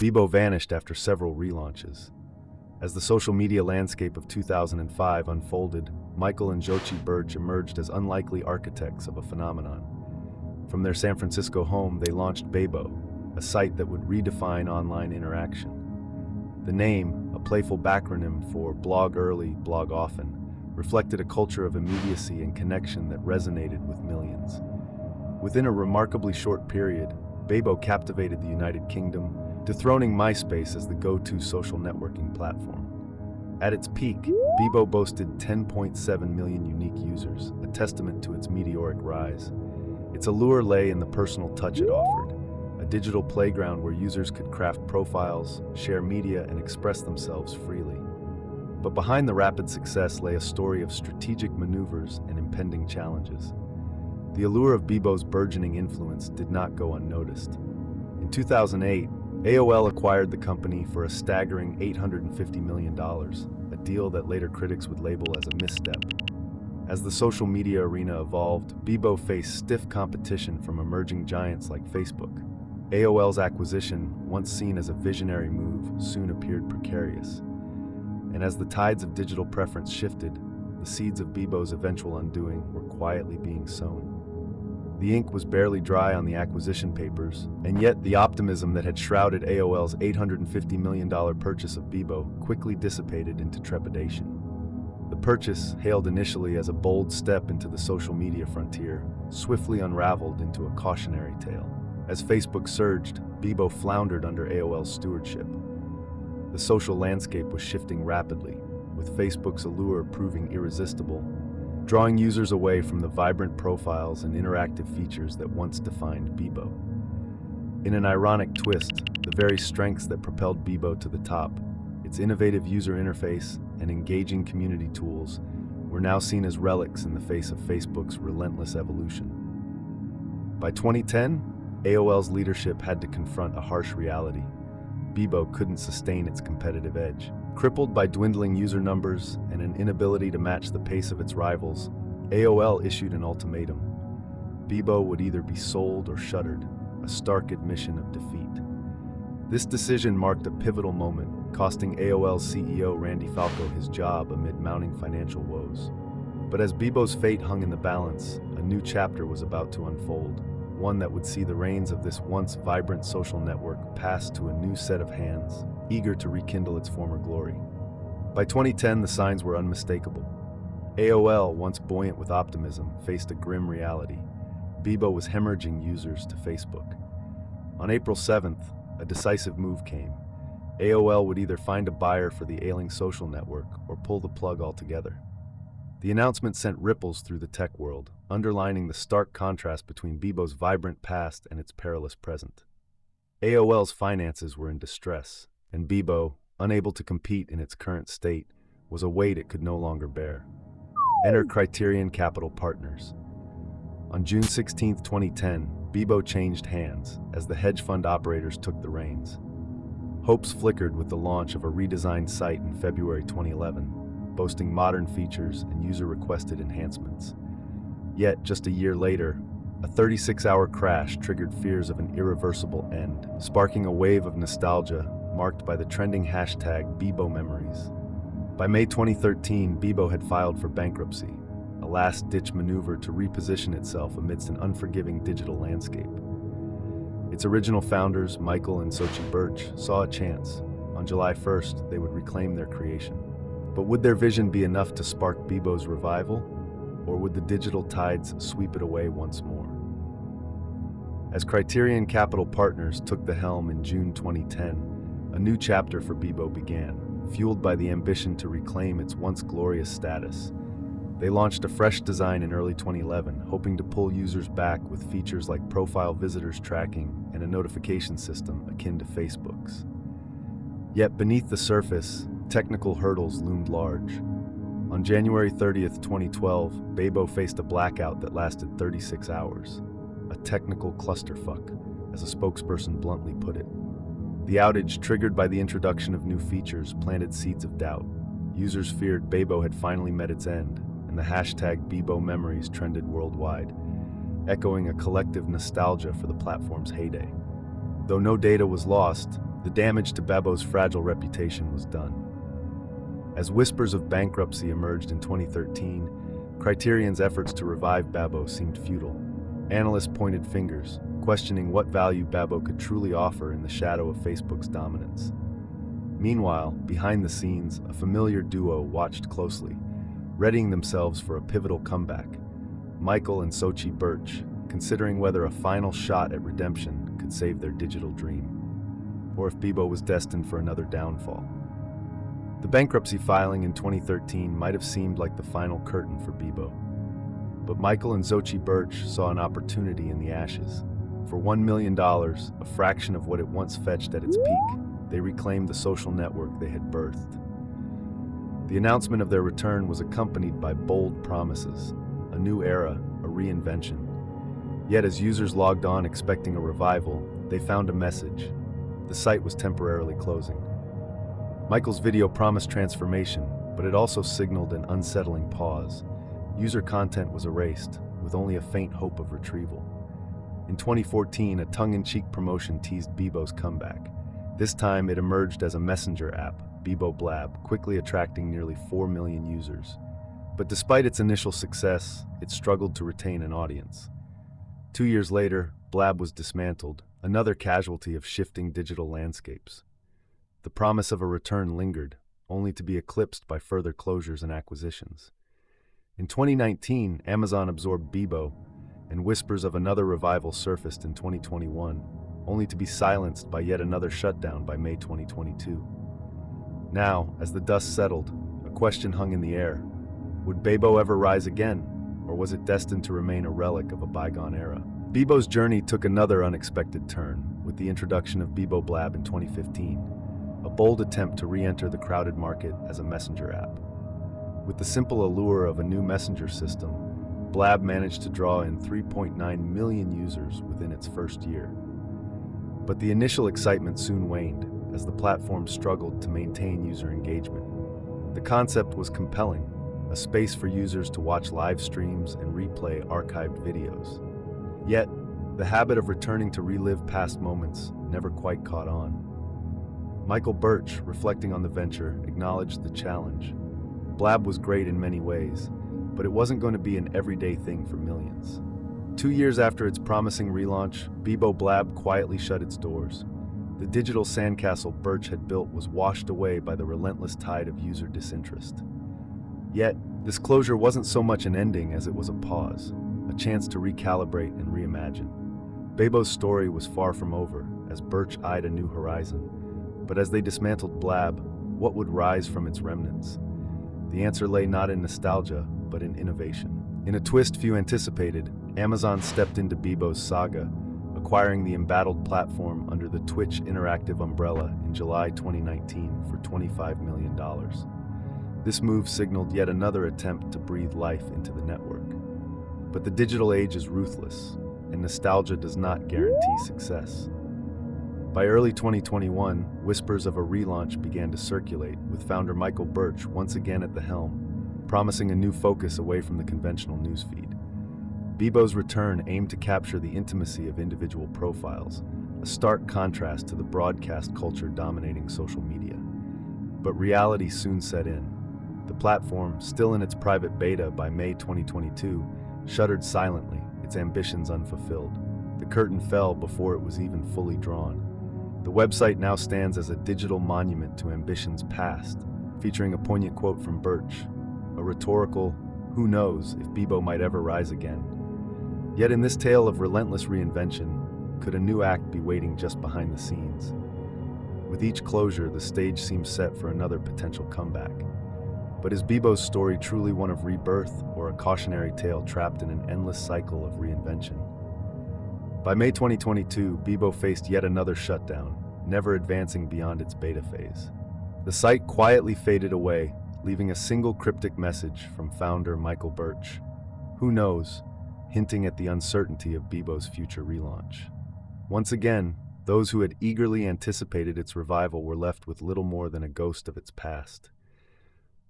Bebo vanished after several relaunches. As the social media landscape of 2005 unfolded, Michael and Jochi Birch emerged as unlikely architects of a phenomenon. From their San Francisco home, they launched Bebo, a site that would redefine online interaction. The name, a playful backronym for blog early, blog often, reflected a culture of immediacy and connection that resonated with millions. Within a remarkably short period, Bebo captivated the United Kingdom, dethroning MySpace as the go-to social networking platform. At its peak, Bebo boasted 10.7 million unique users, a testament to its meteoric rise. Its allure lay in the personal touch it offered, a digital playground where users could craft profiles, share media, and express themselves freely. But behind the rapid success lay a story of strategic maneuvers and impending challenges. The allure of Bebo's burgeoning influence did not go unnoticed. In 2008, AOL acquired the company for a staggering $850 million, a deal that later critics would label as a misstep. As the social media arena evolved, Bebo faced stiff competition from emerging giants like Facebook. AOL's acquisition, once seen as a visionary move, soon appeared precarious. And as the tides of digital preference shifted, the seeds of Bebo's eventual undoing were quietly being sown. The ink was barely dry on the acquisition papers, and yet the optimism that had shrouded AOL's $850 million purchase of Bebo quickly dissipated into trepidation. The purchase, hailed initially as a bold step into the social media frontier, swiftly unraveled into a cautionary tale. As Facebook surged, Bebo floundered under AOL's stewardship. The social landscape was shifting rapidly, with Facebook's allure proving irresistible, drawing users away from the vibrant profiles and interactive features that once defined Bebo. In an ironic twist, the very strengths that propelled Bebo to the top, its innovative user interface and engaging community tools, were now seen as relics in the face of Facebook's relentless evolution. By 2010, AOL's leadership had to confront a harsh reality. Bebo couldn't sustain its competitive edge. Crippled by dwindling user numbers and an inability to match the pace of its rivals, AOL issued an ultimatum. Bebo would either be sold or shuttered, a stark admission of defeat. This decision marked a pivotal moment, costing AOL's CEO Randy Falco his job amid mounting financial woes. But as Bebo's fate hung in the balance, a new chapter was about to unfold, one that would see the reins of this once vibrant social network pass to a new set of hands, eager to rekindle its former glory. By 2010, the signs were unmistakable. AOL, once buoyant with optimism, faced a grim reality. Bebo was hemorrhaging users to Facebook. On April 7th, a decisive move came. AOL would either find a buyer for the ailing social network or pull the plug altogether. The announcement sent ripples through the tech world, underlining the stark contrast between Bebo's vibrant past and its perilous present. AOL's finances were in distress, and Bebo, unable to compete in its current state, was a weight it could no longer bear. Enter Criterion Capital Partners. On June 16, 2010, Bebo changed hands as the hedge fund operators took the reins. Hopes flickered with the launch of a redesigned site in February 2011, boasting modern features and user-requested enhancements. Yet, just a year later, a 36-hour crash triggered fears of an irreversible end, sparking a wave of nostalgia marked by the trending hashtag #BeboMemories. By May 2013, Bebo had filed for bankruptcy, a last-ditch maneuver to reposition itself amidst an unforgiving digital landscape. Its original founders, Michael and Jochi Birch, saw a chance. On July 1st, they would reclaim their creation. But would their vision be enough to spark Bebo's revival, or would the digital tides sweep it away once more? As Criterion Capital Partners took the helm in June 2010, a new chapter for Bebo began, fueled by the ambition to reclaim its once glorious status. They launched a fresh design in early 2011, hoping to pull users back with features like profile visitors tracking and a notification system akin to Facebook's. Yet beneath the surface, technical hurdles loomed large. On January 30th, 2012, Bebo faced a blackout that lasted 36 hours. A technical clusterfuck, as a spokesperson bluntly put it. The outage, triggered by the introduction of new features, planted seeds of doubt. Users feared Bebo had finally met its end, and the hashtag #BeboMemories trended worldwide, echoing a collective nostalgia for the platform's heyday. Though no data was lost, The damage to Bebo's fragile reputation was done. As whispers of bankruptcy emerged in 2013, Criterion's efforts to revive Bebo seemed futile. Analysts pointed fingers, questioning what value Bebo could truly offer in the shadow of Facebook's dominance. Meanwhile, behind the scenes, a familiar duo watched closely, readying themselves for a pivotal comeback. Michael and Sochi Birch, considering whether a final shot at redemption could save their digital dream, or if Bebo was destined for another downfall. The bankruptcy filing in 2013 might have seemed like the final curtain for Bebo, but Michael and Sochi Birch saw an opportunity in the ashes. For $1 million, a fraction of what it once fetched at its peak, they reclaimed the social network they had birthed. The announcement of their return was accompanied by bold promises, a new era, a reinvention. Yet as users logged on expecting a revival, they found a message. The site was temporarily closing. Michael's video promised transformation, but it also signaled an unsettling pause. User content was erased, with only a faint hope of retrieval. In 2014, a tongue-in-cheek promotion teased Bebo's comeback. This time, it emerged as a messenger app, Bebo Blab, quickly attracting nearly 4 million users. But despite its initial success, it struggled to retain an audience. 2 years later, Blab was dismantled, another casualty of shifting digital landscapes. The promise of a return lingered, only to be eclipsed by further closures and acquisitions. In 2019, Amazon absorbed Bebo, and whispers of another revival surfaced in 2021, only to be silenced by yet another shutdown by May 2022. Now, as the dust settled, a question hung in the air. Would Bebo ever rise again, or was it destined to remain a relic of a bygone era? Bebo's journey took another unexpected turn, with the introduction of Bebo Blab in 2015, a bold attempt to re-enter the crowded market as a messenger app. With the simple allure of a new messenger system, Blab managed to draw in 3.9 million users within its first year. But the initial excitement soon waned, as the platform struggled to maintain user engagement. The concept was compelling, a space for users to watch live streams and replay archived videos. Yet, the habit of returning to relive past moments never quite caught on. Michael Birch, reflecting on the venture, acknowledged the challenge. Blab was great in many ways, but it wasn't going to be an everyday thing for millions. 2 years after its promising relaunch, Bebo Blab quietly shut its doors. The digital sandcastle Birch had built was washed away by the relentless tide of user disinterest. Yet, this closure wasn't so much an ending as it was a pause, a chance to recalibrate and reimagine. Bebo's story was far from over, as Birch eyed a new horizon. But as they dismantled Blab, what would rise from its remnants? The answer lay not in nostalgia, but in innovation. In a twist few anticipated, Amazon stepped into Bebo's saga, acquiring the embattled platform under the Twitch Interactive umbrella in July 2019 for $25 million. This move signaled yet another attempt to breathe life into the network. But the digital age is ruthless, and nostalgia does not guarantee success. By early 2021, whispers of a relaunch began to circulate, with founder Michael Birch once again at the helm, promising a new focus away from the conventional newsfeed. Bebo's return aimed to capture the intimacy of individual profiles, a stark contrast to the broadcast culture dominating social media. But reality soon set in. The platform, still in its private beta by May 2022, shuttered silently, its ambitions unfulfilled. The curtain fell before it was even fully drawn. The website now stands as a digital monument to ambitions past, featuring a poignant quote from Birch, a rhetorical, "Who knows if Bebo might ever rise again?" Yet in this tale of relentless reinvention, could a new act be waiting just behind the scenes? With each closure, the stage seems set for another potential comeback. But is Bebo's story truly one of rebirth, or a cautionary tale trapped in an endless cycle of reinvention? By May 2022, Bebo faced yet another shutdown, never advancing beyond its beta phase. The site quietly faded away, leaving a single cryptic message from founder Michael Birch. Who knows, hinting at the uncertainty of Bebo's future relaunch. Once again, those who had eagerly anticipated its revival were left with little more than a ghost of its past.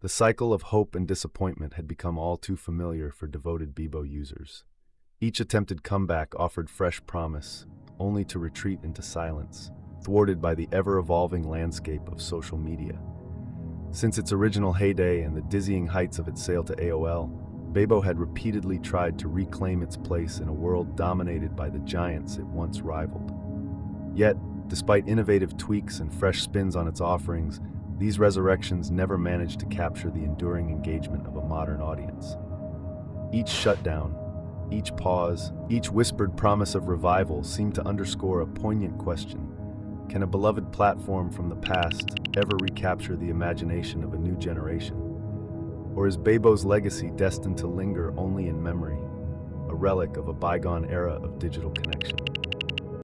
The cycle of hope and disappointment had become all too familiar for devoted Bebo users. Each attempted comeback offered fresh promise, only to retreat into silence, thwarted by the ever-evolving landscape of social media. Since its original heyday and the dizzying heights of its sale to AOL, Bebo had repeatedly tried to reclaim its place in a world dominated by the giants it once rivaled. Yet, despite innovative tweaks and fresh spins on its offerings, these resurrections never managed to capture the enduring engagement of a modern audience. Each shutdown, each pause, each whispered promise of revival seemed to underscore a poignant question. Can a beloved platform from the past ever recapture the imagination of a new generation? Or is Bebo's legacy destined to linger only in memory, a relic of a bygone era of digital connection?